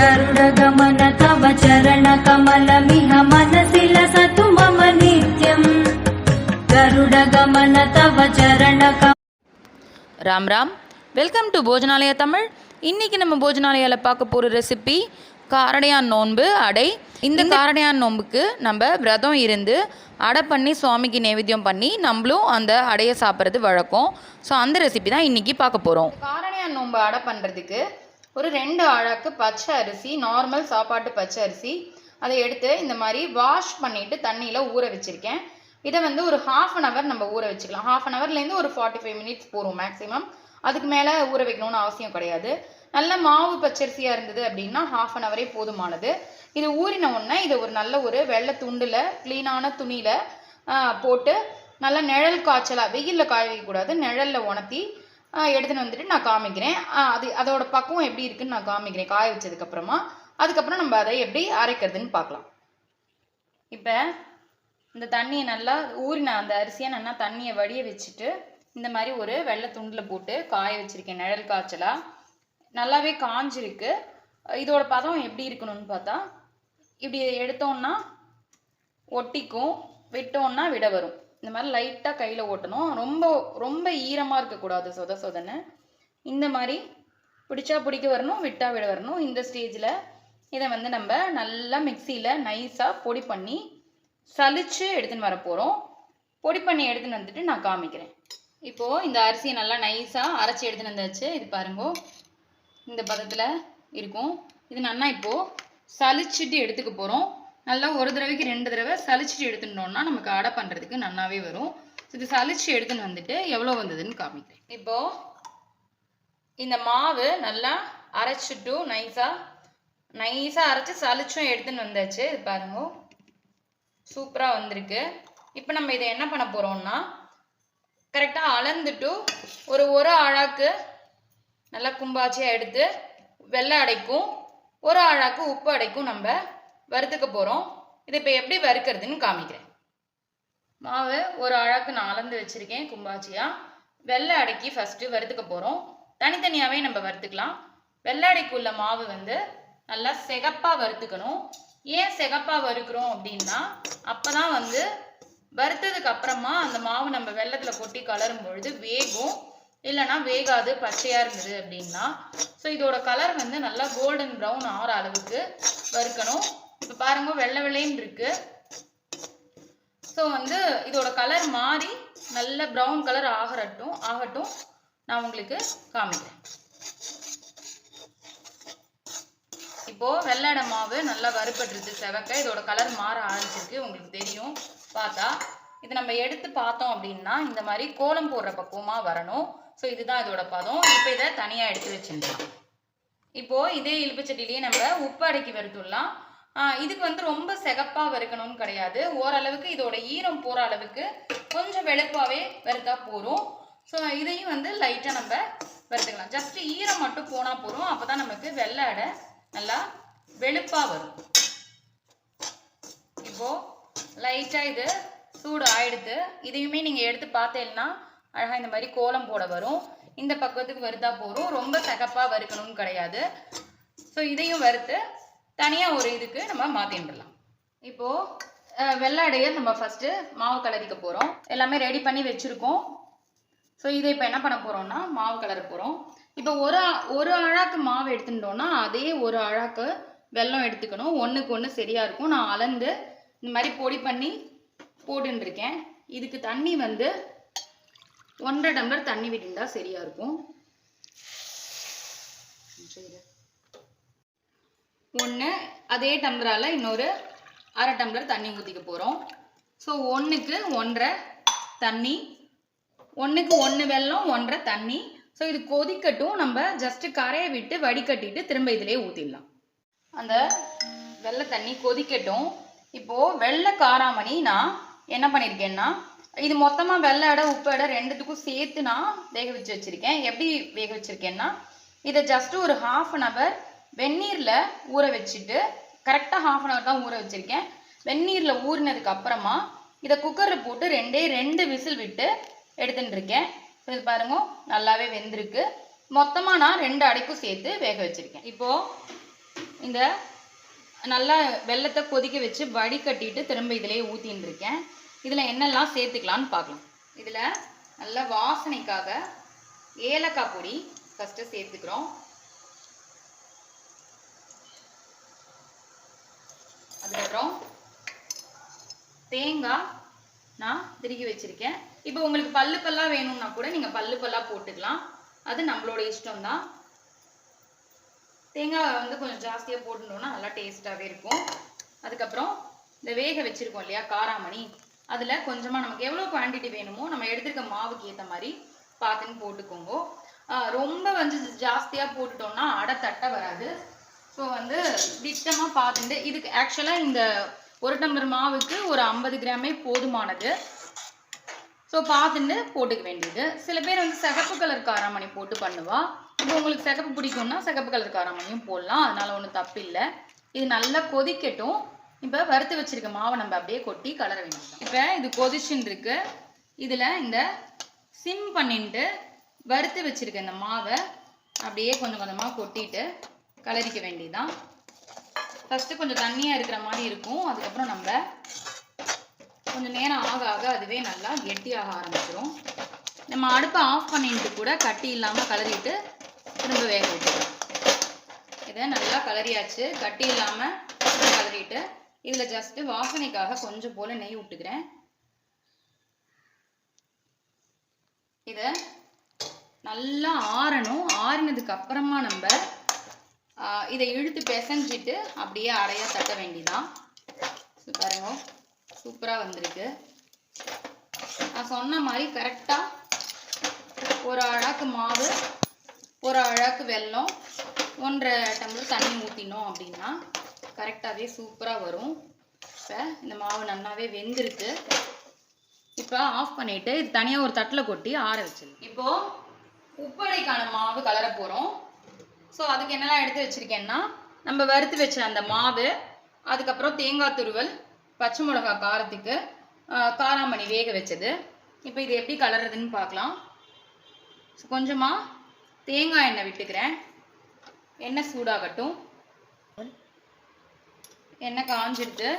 गरुडगमन तव चरणकमलमिह मनसि लसतु मम नित्यम् गरुडगमन तव चरणकमल। ராம் ராம். Welcome to Bhojanalaya Tamil. இன்றைக்கி நம்ம போஜனாலயாவில் பார்க்க போகிற ரெசிபி காரடையான் நோன்பு அடை. இந்த காரடையான் நோன்புக்கு நம்ம விரதம் இருந்து அடை பண்ணி சுவாமிக்கு நைவேத்தியம் பண்ணி நம்மளும் அந்த அடையை சாப்பிட்றது வழக்கம். ஸோ அந்த ரெசிபி தான் இன்றைக்கி பார்க்க போகிறோம். காரடையான் நோன்பு அடை பண்ணுறதுக்கு ஒரு 2 அழகு பச்சை அரிசி, நார்மல் சாப்பாட்டு பச்சை அரிசி, அதை எடுத்து இந்த மாதிரி வாஷ் பண்ணிவிட்டு தண்ணியில் ஊற வச்சுருக்கேன். இதை வந்து ஒரு 1/2 hour நம்ம ஊற வச்சுக்கலாம். 1/2 hourலேருந்து ஒரு 45 minutes போகும் மேக்ஸிமம். அதுக்கு மேலே ஊற வைக்கணும்னு அவசியம் கிடையாது. நல்ல மாவு பச்சரிசியாக இருந்தது அப்படின்னா 1/2 hour போதுமானது. இது ஊறின உடனே இதை ஒரு நல்ல ஒரு வெள்ளை துண்டில் க்ளீனான துணியில் போட்டு நல்லா நிழல் காய்ச்சலாக, வெயிலில் காய வைக்கக்கூடாது, நிழலில் உணர்த்தி எடுத்துன்னு வந்துட்டு நான் காமிக்கிறேன். அதோட பக்குவம் எப்படி இருக்குன்னு நான் காமிக்கிறேன் காய வச்சதுக்கப்புறமா. அதுக்கப்புறம் நம்ம அதை எப்படி அரைக்கிறதுன்னு பார்க்கலாம். இப்போ இந்த தண்ணியை நல்லா ஊறின அந்த அரிசியை நல்லா தண்ணியை வடிய வச்சுட்டு இந்த மாதிரி ஒரு வெள்ளை துண்டில் போட்டு காய வச்சுருக்கேன் நிழல் காய்ச்சலாக. நல்லாவே காஞ்சிருக்கு. இதோட பதம் எப்படி இருக்கணும்னு பார்த்தா, இப்படி எடுத்தோன்னா ஒட்டிக்கும், விட்டோன்னா விட வரும். இந்த மாதிரி லைட்டாக கையில் ஓட்டணும். ரொம்ப ஈரமாக இருக்கக்கூடாது, சொத சொதன்னு. இந்த மாதிரி பிடிச்சா பிடிக்க வரணும், விட்டா விட வரணும். இந்த ஸ்டேஜில் இதை வந்து நம்ம நல்லா மிக்சியில் நைஸாக பொடி பண்ணி சலிச்சு எடுத்துன்னு வர போகிறோம். பொடி பண்ணி எடுத்துன்னு வந்துட்டு நான் காமிக்கிறேன். இப்போது இந்த அரிசியை நல்லா நைஸாக அரைச்சி எடுத்துன்னு வந்தாச்சு. இது பாருங்க, இந்த பதத்தில் இருக்கும். இது நல்லா இப்போது சலிச்சுட்டு எடுத்துக்க போகிறோம். நல்லா ஒரு தடவைக்கு 2 தடவை சலிச்சுட்டு எடுத்துட்டோம்னா நமக்கு அடை பண்ணுறதுக்கு நல்லாவே வரும். இது சலிச்சு எடுத்துன்னு வந்துட்டு எவ்வளோ வந்ததுன்னு காமிக்கிறேன். இப்போது இந்த மாவு நல்லா அரைச்சிட்டு நைஸாக அரைச்சி சலிச்சும் எடுத்துன்னு வந்தாச்சு. இது பாருங்க, சூப்பராக வந்திருக்கு. இப்போ நம்ம இதை என்ன பண்ண போகிறோம்னா, கரெக்டாக அளந்துட்டு ஒரு அழாக்கு நல்லா கும்பாச்சியாக எடுத்து வெள்ளை அடைக்கும், ஒரு அழாக்கு உப்பு அடைக்கும் நம்ம வறுத்துக்க போகிறோம். இதை இப்போ எப்படி வறுக்கிறதுன்னு காமிக்கிறேன். மாவு ஒரு அழாக்கு நான் அளந்து வச்சுருக்கேன் கும்பாச்சியாக. வெள்ளை அடைக்கி ஃபஸ்ட்டு வறுத்துக்க போகிறோம். தனித்தனியாகவே நம்ம வறுத்துக்கலாம். வெள்ளை அடைக்குள்ள மாவு வந்து நல்லா சிகப்பாக வறுத்துக்கணும். ஏன் சிகப்பாக வறுக்கிறோம் அப்படின்னா, அப்போ தான் வந்து வறுத்ததுக்கு அப்புறமா அந்த மாவு நம்ம வெள்ளத்தில் கொட்டி கலரும் பொழுது வேகும், இல்லைனா வேகாது, பச்சையாக இருந்தது அப்படின்னா. ஸோ இதோட கலர் வந்து நல்லா கோல்டன் ப்ரௌன் ஆகிற அளவுக்கு வறுக்கணும். இப்போ பாருங்க, வெள்ளை வெள்ளைன்னு இருக்கு. ஸோ வந்து இதோட கலர் மாறி நல்ல ப்ரௌன் கலர் ஆகட்டும் நான் உங்களுக்கு காமிக்கிறேன். இப்போது வெள்ளை மாவு நல்லா வறுபட்டுருது செவக்க. இதோட கலர் மாற ஆரம்பிச்சிருக்கு, உங்களுக்கு தெரியும் பார்த்தா. இது நம்ம எடுத்து பார்த்தோம் அப்படின்னா இந்த மாதிரி கோலம் போடுற பக்குவமாக வரணும். ஸோ இதுதான் இதோட பதம். இப்போ இதை தனியாக எடுத்து வச்சுருக்கலாம். இப்போது இதே இழுப்பு சட்டிலேயே நம்ம உப்பு அடக்கி வறுத்துடலாம். இதுக்கு வந்து ரொம்ப சிகப்பாக வறுக்கணும்னு கிடையாது. ஓரளவுக்கு இதோட ஈரம் போகிற அளவுக்கு கொஞ்சம் வெளுப்பாகவே வறுத்தா போகிறோம். ஸோ இதையும் வந்து லைட்டாக நம்ம வறுத்துக்கலாம். ஜஸ்ட் ஈரம் மட்டும் போனால் போகிறோம். அப்போ தான் நமக்கு வெள்ளை அடை நல்லா வெளுப்பாக வரும். இப்போது லைட்டாக இது சூடு ஆயிடுத்து. இதையுமே நீங்கள் எடுத்து பார்த்தேன்னா அழகாக இந்த மாதிரி கோலம் போட வரும். இந்த பக்குவத்துக்கு வறுத்தா போகிறோம். ரொம்ப சிகப்பாக வறுக்கணும்னு கிடையாது. ஸோ இதையும் வறுத்து தனியாக ஒரு இதுக்கு நம்ம மாற்றிடலாம். இப்போது வெள்ளை அடையை நம்ம ஃபஸ்ட்டு மாவு கலரிக்க போகிறோம். எல்லாமே ரெடி பண்ணி வச்சுருக்கோம். ஸோ இதை இப்போ என்ன பண்ண போகிறோம்னா மாவு கலர போகிறோம். இப்போ ஒரு அழாக்கு மாவு எடுத்துட்டோம்னா அதே ஒரு அழாக்கு வெல்லம் எடுத்துக்கணும். ஒன்றுக்கு ஒன்று சரியாக இருக்கும். நான் அளந்து இந்த மாதிரி பொடி பண்ணி போட்டுருக்கேன். இதுக்கு தண்ணி வந்து 1.5 டம்ளர் தண்ணி விட்டுண்டா சரியாக இருக்கும். ஒன்று அதே டம்ளரால் இன்னொரு 1/2 டம்ளர் தண்ணி ஊற்றிக்க போகிறோம். ஸோ 1க்கு 1.5 தண்ணி, 1க்கு 1 வெல்லம், 1.5 தண்ணி. ஸோ இது கொதிக்கட்டும். நம்ம ஜஸ்ட்டு கரையை விட்டு வடிகட்டிட்டு திரும்ப இதிலே ஊற்றிடலாம். அந்த வெள்ளை தண்ணி கொதிக்கட்டும். இப்போது வெள்ளை காராமணி நான் என்ன பண்ணியிருக்கேன்னா, இது மொத்தமாக வெள்ளை அடை உப்பு அடை 2த்துக்கும் சேர்த்து நான் வேக வச்சு வச்சுருக்கேன். எப்படி வேக வச்சுருக்கேன்னா, இதை ஜஸ்ட்டு ஒரு 1/2 hour வெந்நீரில் ஊற வச்சுட்டு, கரெக்டாக 1/2 hour தான் ஊற வச்சுருக்கேன். வெந்நீரில் ஊறினதுக்கு அப்புறமா இதை குக்கரில் போட்டு 2 விசில் விட்டு எடுத்துட்டு இருக்கேன். இது பாருங்க, நல்லாவே வெந்திருக்கு. மொத்தமாக நான் 2 அடைக்கும் சேர்த்து வேக வச்சுருக்கேன். இப்போது இந்த நல்லா வெல்லத்தை கொதிக்க வச்சு வடிகட்டிட்டு திரும்ப இதிலே ஊற்றின்னு இருக்கேன். இதில் என்னெல்லாம் சேர்த்துக்கலான்னு பார்க்கலாம். இதில் நல்ல வாசனைக்காக ஏலக்காய் பொடி ஃபஸ்ட்டு சேர்த்துக்கிறோம். அதுக்கப்புறம் தேங்காய் நான் திருகி வச்சுருக்கேன். இப்போ உங்களுக்கு பல்லு பல்லாக வேணும்னா கூட நீங்கள் பல்லு பல்லாக போட்டுக்கலாம், அது நம்மளோட இஷ்டம்தான். தேங்காய் வந்து கொஞ்சம் ஜாஸ்தியாக போட்டுட்டோம்னா நல்லா டேஸ்ட்டாகவே இருக்கும். அதுக்கப்புறம் இந்த வேக வச்சுருக்கோம் இல்லையா காராமணி, அதில் கொஞ்சமாக நமக்கு எவ்வளோ குவான்டிட்டி வேணுமோ நம்ம எடுத்துருக்க மாவுக்கு ஏற்ற மாதிரி பார்த்துன்னு போட்டுக்கோங்க. ரொம்ப வந்து ஜாஸ்தியாக போட்டுட்டோம்னா அடை தட்டை வராது. ஸோ வந்து திட்டமாக பார்த்துட்டு, இதுக்கு ஆக்சுவலாக இந்த 1 டம்ளர் மாவுக்கு ஒரு 50 கிராமே போதுமானது. ஸோ பார்த்துட்டு போட்டுக்க வேண்டியது. சில பேர் வந்து சிகப்பு கலர் காராமணி போட்டு பண்ணுவா. இப்போ உங்களுக்கு சிகப்பு பிடிக்கும்னா சிகப்பு கலர் காராமணியும் போடலாம், அதனால ஒன்றும் தப்பு இல்லை. இது நல்லா கொதிக்கட்டும். இப்போ வறுத்து வச்சிருக்க மாவை நம்ம அப்படியே கொட்டி கலர வேண்டியது. இப்போ இது கொதிச்சுன்னு இருக்கு. இதில் இந்த சிம் பண்ணிட்டு வறுத்து வச்சிருக்க இந்த மாவை அப்படியே கொஞ்சம் கொஞ்சமாக கொட்டிட்டு கலரிக்க வேண்டியதுதான். ஃபஸ்ட்டு கொஞ்சம் தண்ணியாக இருக்கிற மாதிரி இருக்கும். அதுக்கப்புறம் நம்ம கொஞ்சம் நேரம் ஆக ஆக அதுவே நல்லா கெட்டியாக ஆரம்பிச்சிடும். நம்ம அடுப்பை ஆஃப் பண்ணிட்டு கூட கட்டி இல்லாமல் கலரிட்டு திரும்ப வேக விட்டுக்கலாம். இதை நல்லா கலரியாச்சு, கட்டி இல்லாமல் கலரிட்டு இதில் ஜஸ்ட்டு வாசனைக்காக கொஞ்சம் போல் நெய் விட்டுக்கிறேன். இதை நல்லா ஆறணும். ஆறினதுக்கு அப்புறமா நம்ம இதை இழுத்து பிசைஞ்சிட்டு அப்படியே அடையாக தட்ட வேண்டிதான். பாருங்க, சூப்பராக வந்திருக்கு. நான் சொன்ன மாதிரி கரெக்டாக ஒரு அழாக்கு மாவு, ஒரு அழாக்கு வெல்லம், 1.5 டம்ளர் தண்ணி ஊற்றினோம் அப்படின்னா கரெக்டாகவே சூப்பராக வரும். இப்போ இந்த மாவு நல்லாவே வெந்திருக்கு. இப்போ ஆஃப் பண்ணிவிட்டு இது தனியாக ஒரு தட்டில் கொட்டி ஆற வச்சிடலாம். இப்போது உப்படைக்கான மாவு கலர போகிறோம். ஸோ அதுக்கு என்னெல்லாம் எடுத்து வச்சுருக்கேன்னா, நம்ம வறுத்து வச்ச அந்த மாவு, அதுக்கப்புறம் தேங்காய் துருவல், பச்சை மிளகா காரத்துக்கு, காராமணி வேக வச்சது. இப்போ இது எப்படி கலர்றதுன்னு பார்க்கலாம். ஸோ கொஞ்சமாக தேங்காய் எண்ணெய் விட்டுக்கிறேன். எண்ணெய் சூடாகட்டும். எண்ணெய் காஞ்சிடுது.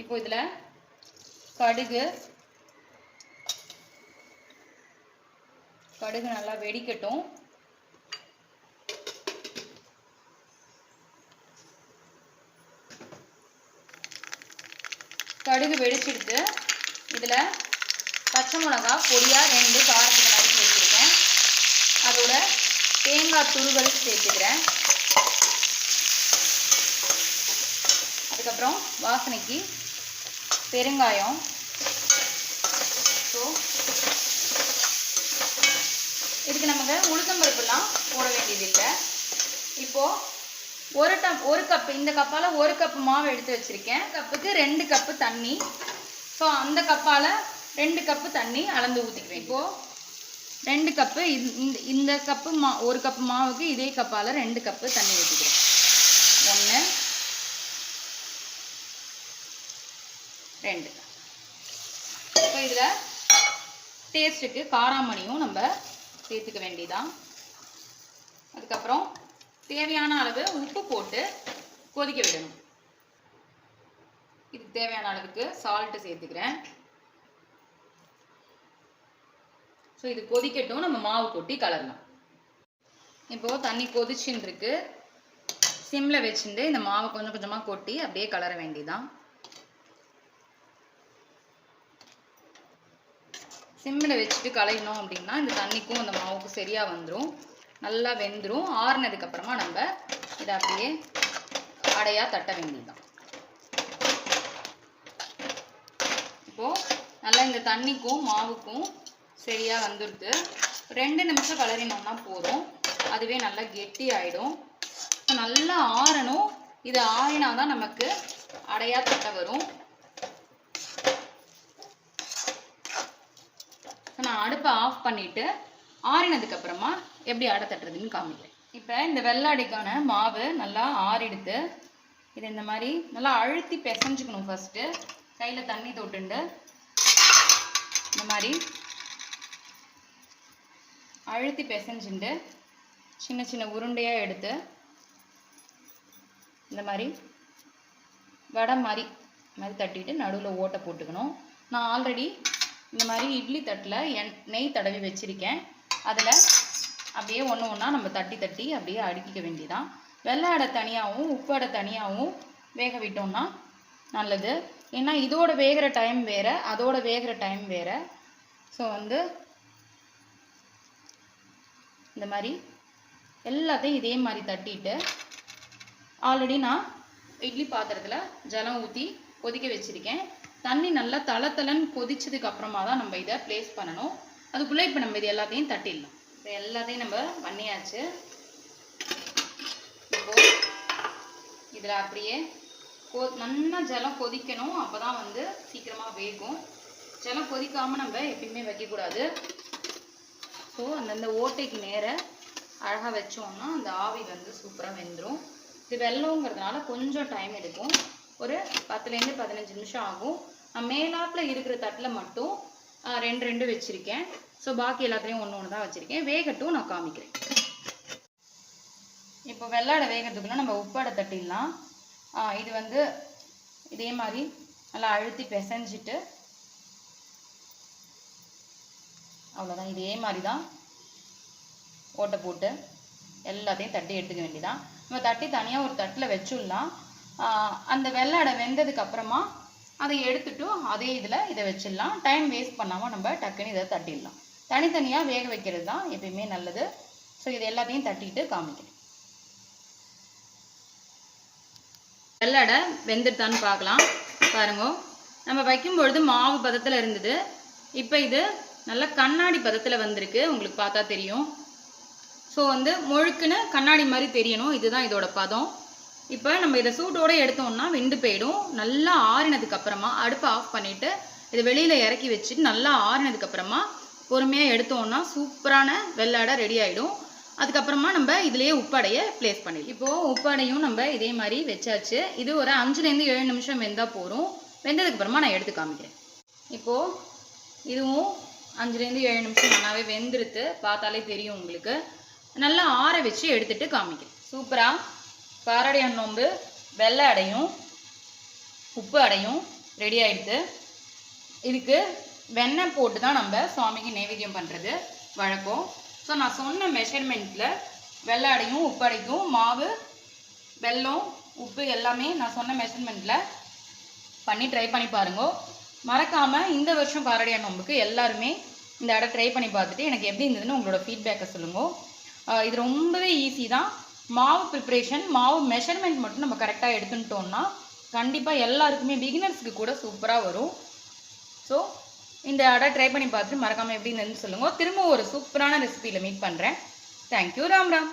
இப்போ இதில் கடுகு நல்லா வெடிக்கட்டும். கடுகு வெடிச்சிடுது. இதில் பச்சை மிளகா பொடியாக 2 காரத்துக்கு நறுக்கி வச்சுருக்கேன். அதோட தேங்காய் துருவல் சேர்த்துக்கிறேன். அதுக்கப்புறம் வாசனைக்கு பெருங்காயம். ஸோ இதுக்கு நமக்கு உளுத்தம்பருப்புலாம் போட வேண்டியதில்லை. இப்போது ஒரு கப்பு, இந்த கப்பால் 1 கப்பு மாவு எடுத்து வச்சுருக்கேன். கப்புக்கு 2 கப்பு தண்ணி. ஸோ அந்த கப்பால் 2 கப்பு தண்ணி அளந்து ஊற்றிக்குவேன். இப்போது 2 கப்பு இந்த கப்பு 1 கப்பு மாவுக்கு இதே கப்பால் 2 கப்பு தண்ணி ஊற்றிக்கிறேன். 1 2. இப்போ இதில் டேஸ்ட்டுக்கு காராமணியும் நம்ம சேர்த்துக்க வேண்டியதான். அதுக்கப்புறம் தேவையான அளவு உப்பு போட்டு கொதிக்க விடணும். இதுக்கு தேவையான அளவுக்கு சால்ட்டு சேர்த்துக்கிறேன். ஸோ இது கொதிக்கட்டும், நம்ம மாவு கொட்டி கலரலாம். இப்போது தண்ணி கொதிச்சுன்னு இருக்கு. சிம்மில் வச்சுட்டு இந்த மாவை கொஞ்சம் கொஞ்சமாக கொட்டி அப்படியே கலர வேண்டியதான். சிம்மில் வச்சுட்டு கலையணும் அப்படின்னா இந்த தண்ணிக்கும் இந்த மாவுக்கும் சரியாக வந்துடும், நல்லா வெந்துடும். ஆறுனதுக்கப்புறமா நம்ம இதை அப்படியே அடையாக தட்ட வேண்டியதுதான். இப்போது நல்லா இந்த தண்ணிக்கும் மாவுக்கும் சரியாக வந்துடுது. 2 நிமிஷம் கலரினோம்னா போதும், அதுவே நல்லா கெட்டி ஆகிடும். நல்லா ஆறணும். இது ஆறினாதான் நமக்கு அடையாக தட்ட வரும். நான் அடுப்பை ஆஃப் பண்ணிவிட்டு ஆறினதுக்கப்புறமா எப்படி அடை தட்டுறதுன்னு காமிக்கிறேன். இப்போ இந்த வெள்ளை அடைக்கான மாவு நல்லா ஆறிடுது. இது இந்த மாதிரி நல்லா அழுத்தி பிசைஞ்சுக்கணும். ஃபஸ்ட்டு கையில் தண்ணி தொட்டுண்டு இந்த மாதிரி அழுத்தி பிசைஞ்சுட்டு சின்ன சின்ன உருண்டையாக எடுத்து இந்த மாதிரி வடை மாதிரி தட்டிட்டு நடுவில் ஓட்டை போட்டுக்கணும். நான் ஆல்ரெடி இந்த மாதிரி இட்லி தட்டில் நெய் தடவி வச்சுருக்கேன். அதில் அப்படியே ஒன்று ஒன்றா நம்ம தட்டி தட்டி அப்படியே அடுக்கிக்க வேண்டியதான். வெள்ளை அடை தனியாகவும் உப்பு அடை தனியாகவும் வேக விட்டோம்னா நல்லது. ஏன்னா இதோட வேகிற டைம் வேறு, அதோட வேகிற டைம் வேறு. ஸோ வந்து இந்த மாதிரி எல்லாத்தையும் இதே மாதிரி தட்டிட்டு ஆல்ரெடி நான் இட்லி பாத்திரத்தில் ஜலம் ஊற்றி கொதிக்க வச்சுருக்கேன். தண்ணி நல்லா தளன்னு கொதிச்சதுக்கு அப்புறமா தான் நம்ம இதை ப்ளேஸ் பண்ணணும். அதுக்குள்ளே இப்போ நம்ம இது எல்லாத்தையும் தட்டிடலாம். இப்போ எல்லாத்தையும் நம்ம பண்ணியாச்சு. இப்போது இதில் அப்படியே நல்லா ஜலம் கொதிக்கணும். அப்போ தான் வந்து சீக்கிரமாக வேகும். ஜலம் கொதிக்காமல் நம்ம எப்பயுமே வைக்கக்கூடாது. ஸோ அந்தந்த ஓட்டைக்கு நேர அழகாக வச்சோம்னா அந்த ஆவி வந்து சூப்பராக வெந்துடும். இது வெள்ளங்கிறதுனால கொஞ்சம் டைம் எடுக்கும். ஒரு 10லேருந்து 15 நிமிஷம் ஆகும். நான் மேலாப்பில் இருக்கிற தட்டில் மட்டும் 2 வச்சுருக்கேன். ஸோ பாக்கி எல்லாத்துலேயும் ஒன்று தான் வச்சுருக்கேன். வேகட்டும், நான் காமிக்கிறேன். இப்போ வெள்ளாடை வேகிறதுக்குள்ள நம்ம உப்பாடை தட்டிடலாம். இது வந்து இதே மாதிரி நல்லா அழுத்தி பிசைஞ்சிட்டு அவ்வளோதான். இதே மாதிரி தான் ஓட்டை போட்டு எல்லாத்தையும் தட்டி எடுத்துக்க வேண்டியதான். நம்ம தட்டி தனியாக ஒரு தட்டில் வச்சுடலாம். அந்த வெள்ளாடை வெந்ததுக்கு அப்புறமா அதை எடுத்துட்டு அதே இதில் இதை வச்சிடலாம். டைம் வேஸ்ட் பண்ணாமல் நம்ம டக்குன்னு இதை தட்டிடலாம். தனித்தனியாக வேக வைக்கிறது தான் எப்பயுமே நல்லது. ஸோ இது எல்லாத்தையும் தட்டிட்டு காமிக்கிறேன். வெள்ளாடை வெந்துட்டான்னு பார்க்கலாம். பாருங்க, நம்ம வைக்கும்பொழுது மாவு பதத்தில் இருந்தது. இப்போ இது நல்லா கண்ணாடி பதத்தில் வந்திருக்கு. உங்களுக்கு பார்த்தா தெரியும். ஸோ வந்து முழுக்குன்னு கண்ணாடி மாதிரி தெரியணும். இதுதான் இதோட பதம். இப்போ நம்ம இதை சூட்டோடு எடுத்தோம்னா வெந்து போயிடும். நல்லா ஆறினதுக்கு அப்புறமா அடுப்பை ஆஃப் பண்ணிவிட்டு இதை வெளியில் இறக்கி வச்சுட்டு நல்லா ஆறினதுக்கு அப்புறமா பொறுமையாக எடுத்தோம்னா சூப்பரான வெள்ளாடை ரெடி ஆகிடும். அதுக்கப்புறமா நம்ம இதுலேயே உப்பாடையை ப்ளேஸ் பண்ணிடலாம். இப்போது உப்பாடையும் நம்ம இதே மாதிரி வச்சாச்சு. இது ஒரு 5லேருந்து 7 நிமிஷம் வெந்தால் போதும். வெந்ததுக்கப்புறமா நான் எடுத்து காமிக்கிறேன். இப்போது இதுவும் 5லேருந்து 7 நிமிஷம் நல்லாவே வெந்துருத்து. பார்த்தாலே தெரியும் உங்களுக்கு. நல்லா ஆற வச்சு எடுத்துகிட்டு காமிக்கிறேன். சூப்பராக காரடையான் நோம்பு வெள்ளை அடையும் உப்பு அடையும் ரெடி ஆகிடுது. இதுக்கு வெண்ணெய் போட்டு தான் நம்ம சுவாமிக்கு நைவேத்தியம் பண்ணுறது வழக்கம். ஸோ நான் சொன்ன மெஷர்மெண்ட்டில் வெள்ளை அடையும் உப்பு அடைக்கும் மாவு வெல்லம் உப்பு எல்லாமே நான் சொன்ன மெஷர்மெண்ட்டில் பண்ணி ட்ரை பண்ணி பாருங்க. மறக்காமல் இந்த வருஷம் காரடையான் நோம்புக்கு எல்லாருமே இந்த அடை ட்ரை பண்ணி பார்த்துட்டு எனக்கு எப்படி இருந்ததுன்னு உங்களோட ஃபீட்பேக்கை சொல்லுங்க. இது ரொம்பவே ஈஸி தான். மாவு ப்ரிப்ரேஷன் மாவு மெஷர்மெண்ட் மட்டும் நம்ம கரெக்டாக எடுத்துட்டோம்னா கண்டிப்பாக எல்லாருக்குமே பிகினர்ஸ்க்கு கூட சூப்பராக வரும். ஸோ இந்த அடை ட்ரை பண்ணி பார்த்துட்டு மறக்காமல் எப்படி இருந்ததுன்னு சொல்லுங்கள். திரும்ப ஒரு சூப்பரான ரெசிபியில் மீட் பண்ணுறேன். தேங்க்யூ. ராம் ராம்.